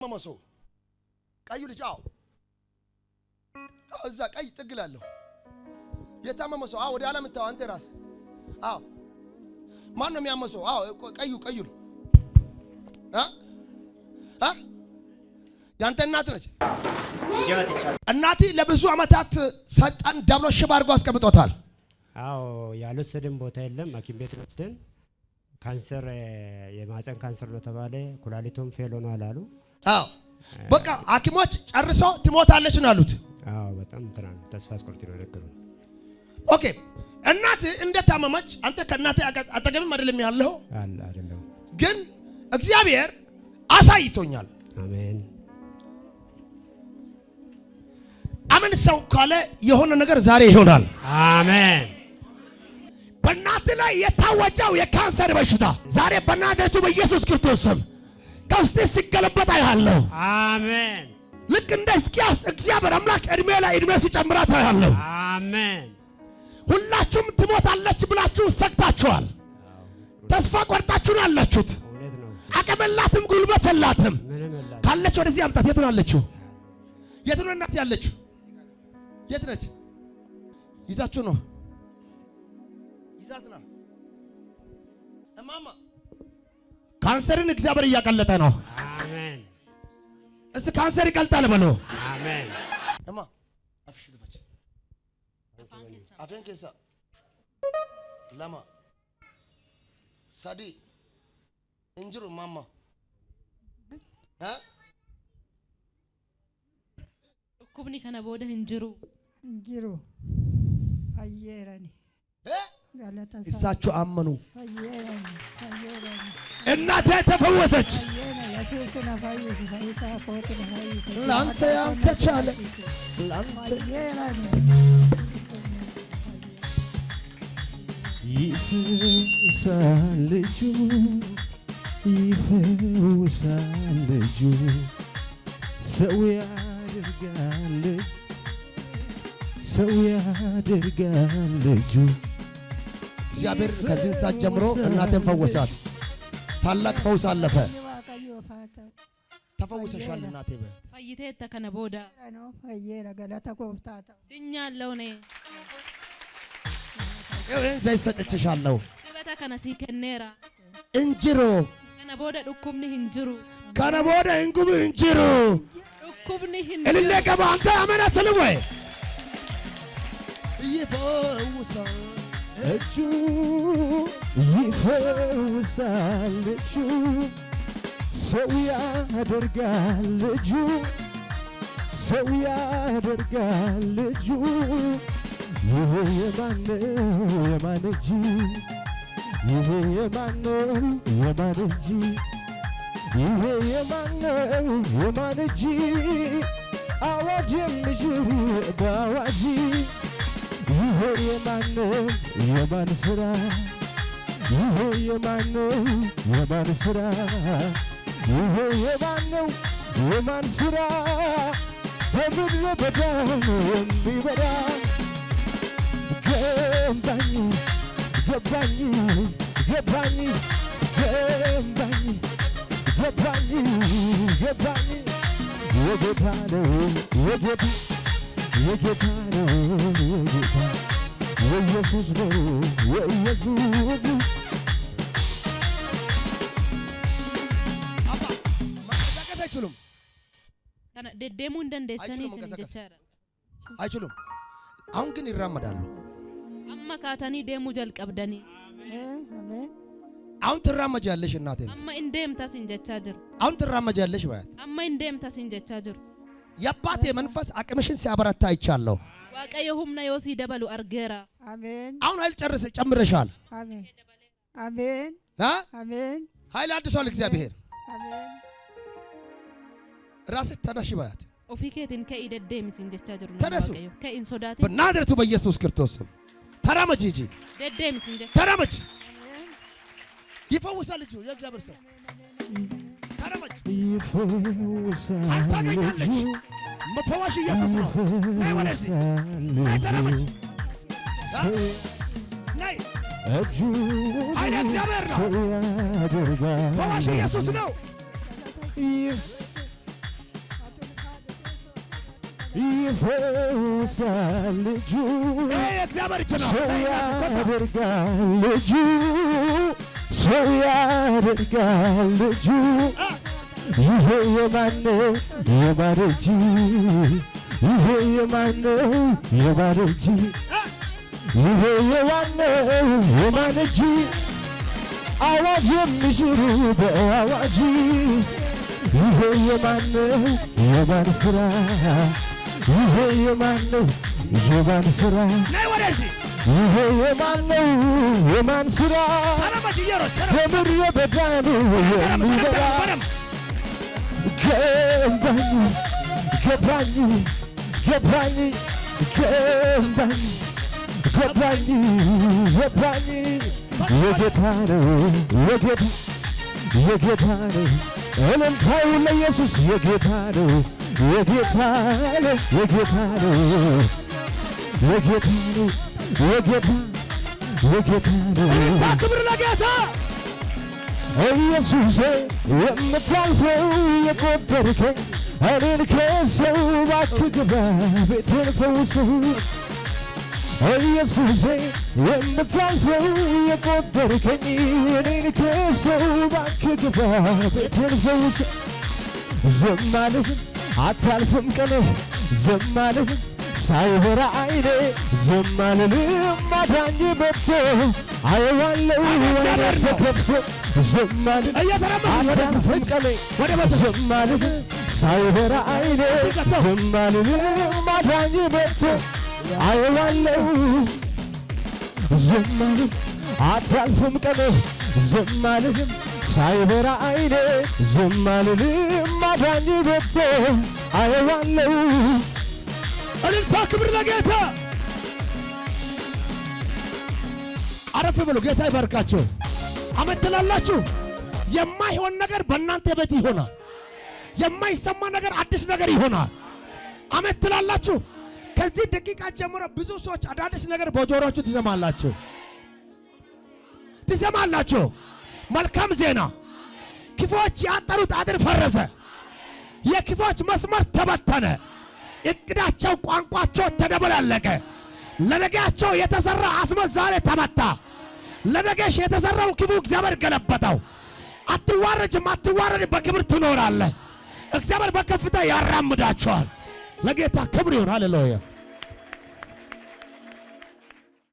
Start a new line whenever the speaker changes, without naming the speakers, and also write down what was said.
መመሶ ቀዩ ልጅ እዛ ቀይ ጥግላለሁ የታመመ ሰው ወደ ዓለም ታው አንተ ራስ ማን ነው የሚያመሰው? ቀዩ ያንተ እናት ነች። እናቲ ለብዙ አመታት ሰጣን ዳብሎ ሽባ አድርጎ አስቀምጦታል።
ያልወሰደን ቦታ የለም። ሐኪም ቤት ወስደን ካንሰር የማህፀን ካንሰር ነው ተባለ። ኩላሊቱም ፌል ሆኗል አሉ።
በቃ ሐኪሞች ጨርሶ ትሞታለች ነው አሉት።
በጣም ተስፋ አስቆርጦ ነው ነገሩን።
ኦኬ እናት እንዴት ታመመች? አንተ ከእናት አጠገብም አይደለም ያለው
አይደለም፣
ግን እግዚአብሔር አሳይቶኛል።
አሜን
አሜን። ሰው ካለ የሆነ ነገር ዛሬ ይሆናል።
አሜን።
በእናት ላይ የታወጀው የካንሰር በሽታ ዛሬ በናዝሬቱ በኢየሱስ ክርስቶስ ስም ከውስጥ ሲገለበጥ ያለው
አሜን።
ልክ እንደ ሕዝቅያስ እግዚአብሔር አምላክ እድሜ ላይ እድሜ ሲጨምራት ያለው
አሜን።
ሁላችሁም ትሞታለች ብላችሁ ሰግታችኋል። ተስፋ ቆርጣችሁ ነው ያላችሁት። አቅም የላትም፣ ጉልበት የላትም። ካለች ወደዚህ አምጣት። የት ነው ያለችው? የት ነው እናት ያለችው? የት ነች? ይዛችሁ ነው ይዛትና እማማ ካንሰርን እግዚአብሔር እያቀለጠ ነው።
አሜን።
ካንሰር ይቀልጣል በሎ።
አሜን።
እማ አፍሽ ልፈች አፌን ከሳ ለማ ሳዲ እንጅሩ ማማ
ኩብኒ ከነ ቦደ እንጅሩ
አየራኒ
እሳቸው አመኑ።
አየራኒ
እናቴ ተፈወሰች። ላንተ ያልተቻለ ላንተ
ይፈውሳል ልጁ ይፈውሳል ልጁ ሰው ያደርጋል ልጁ።
እግዚአብሔር ከዚህ ሰዓት ጀምሮ እናቴን ፈወሳት። ታላቅ ፈውስ አለፈ። ተፈውሰሻል እናቴ።
ፈይቴ ከነ ቦዳ
አየራ ገላታ ኮፍታታ
ድኛለሁ ኔ
ዘይት ሰጥቼሻለሁ።
በታ ከነ ሲከኔራ
እንጅሮ
ከነ ቦዳ ዱኩምኒ እንጅሩ
ከነ ቦዳ እንጉብ እንጅሩ
ዱኩምኒ እንጅሩ
እልለ ገባ አንተ አመናት ለወይ ይፈውሳል
እጁ ይፈውሳል እጁ ሰው ያደርጋል እጁ ሰው ያደርጋል እጁ። ይሄ የማን እጅ? ይሄ የማን እጅ? ይሄ የማን እጅ? አዋጅ የሚሽር በአዋጅ ይሄ የማን ስራ? ይሄ የማን ስራ? ይሄ የማን ስራ? በምድረ በዳ የሚበራ ገባኝ የጌታ ነው የጌታ የኢየሱስ ነው የኢየሱስ
አይችሉም።
ደደሙ እንደንደሰኒ ሲንጀቻራ
አይችሉም። አሁን ግን ይራመዳሉ።
አማ ካታኒ ደሙ ጀልቀብደኒ
አሜን።
አሁን ትራመጃለሽ እናቴ።
አማ እንደም ታሲንጀቻ ጅሩ
አሁን ትራመጃለሽ ማለት
አማ እንደም ታሲንጀቻ ጅሩ
የአባቴ መንፈስ አቅምሽን ሲያበረታ አይቻለሁ።
ዋቀየ ሁምና ዮሲ ደበሉ አርገራ
አሜን።
አሁን ኃይል ጨምረሻል።
አሜን አሜን አሜን።
ኃይል አድሷል እግዚአብሔር።
አሜን።
ራስሽ ተነሽ ባያት
ኦፊኬትን ከኢደደም ሲንጀቻ ጅሩ
ተነሱ።
ከኢን ሶዳቲ
በናዝሬቱ በኢየሱስ ክርስቶስ ስም ተራመጂ። ሂጂ
ደደም ሲንጀቻ
ተራመጂ። ይፈውሳል ልጁ የእግዚአብሔር ሰው ተራመጂ።
ይፈውሳል ልጁ
መፈወሽ ኢየሱስ ነው። ነይ ወደዚህ ነይ ተራመጂ ነይ
እጁ
ኃይል እግዚአብሔር ነው።
ያደርጋል
ፈዋሽ ኢየሱስ ነው።
ይፈውሳል ልጁ
የእግዚአብሔር እጅ ነው።
ሰው ያደርጋል ልጁ ሰው ያደርጋል ልጁ ይሄ የማነው የማን እጅ ይሄ የማነው የማን እጅ ይሄ የማነው የማን እጅ አዋጅ የሚሽሩ በአዋጅ ይሄ የማነው የማን ስራ ይሄ የማነው የማን ስራ ይሄ የማነው የማን ስራ በምድረ በዳ ነው የሚበላ ገባኝ ገባኝ ገባኝ ገባኝ ገባኝ ገባኝ የጌታ ነው የጌታ የጌታ ነው እልልታው ለኢየሱስ የጌታ ነው የጌታ ነው የጌታ ነው የጌታ ነው የጌታ የጌታ ነው
ክብር ለጌታ
ኢየሱስ የምታልፈው የቆጠርከኝ እኔን ከሰው እባክህ ግባ ቤቴን ፈውሰው ኢየሱስ የምታልፈው የቆጠርከኝ እኔን ከሰው እባክህ ግባ ቤቴን ፈውሰው ዝም አልልም አታልፍም ቀኔ ዝም አልልም ሳይበራ አይኔ ዝም አልልም አዳኝ መጥቶ አየዋለሁ ወደ ተከፍቶ ዝም አልልም አታልፍም ቀኔ ዝም አልልም ሳይበራ አይኔ ዝም አልልም አዳኝ መጥቶ አየዋለሁ ዝም አልልም አታልፍም ቀኔ ዝም አልልም ሳይበራ አይኔ ዝም አልልም አዳኝ መጥቶ አየዋለሁ
እልልታ ክብር ለጌታ አረፍ ብሎ ጌታ ይባርካችሁ አሜን ትላላችሁ የማይሆን ነገር በእናንተ ቤት ይሆናል የማይሰማ ነገር አዲስ ነገር ይሆናል አሜን ትላላችሁ ከዚህ ደቂቃ ጀምሮ ብዙ ሰዎች አዳዲስ ነገር በጆሮአችሁ ትሰማላችሁ መልካም ዜና ክፎች ያጠሩት አጥር ፈረሰ የክፎች መስመር ተበተነ እቅዳቸው ቋንቋቸው ተደበላለቀ ለነገያቸው የተሰራ አስመዛሬ ተመታ ለነገሽ የተሰራው ክፉ እግዚአብሔር ገለበጠው አትዋረጅም አትዋረድም በክብር ትኖራለህ እግዚአብሔር በከፍታ ያራምዳቸዋል ለጌታ ክብር ይሁን ሃሌሉያ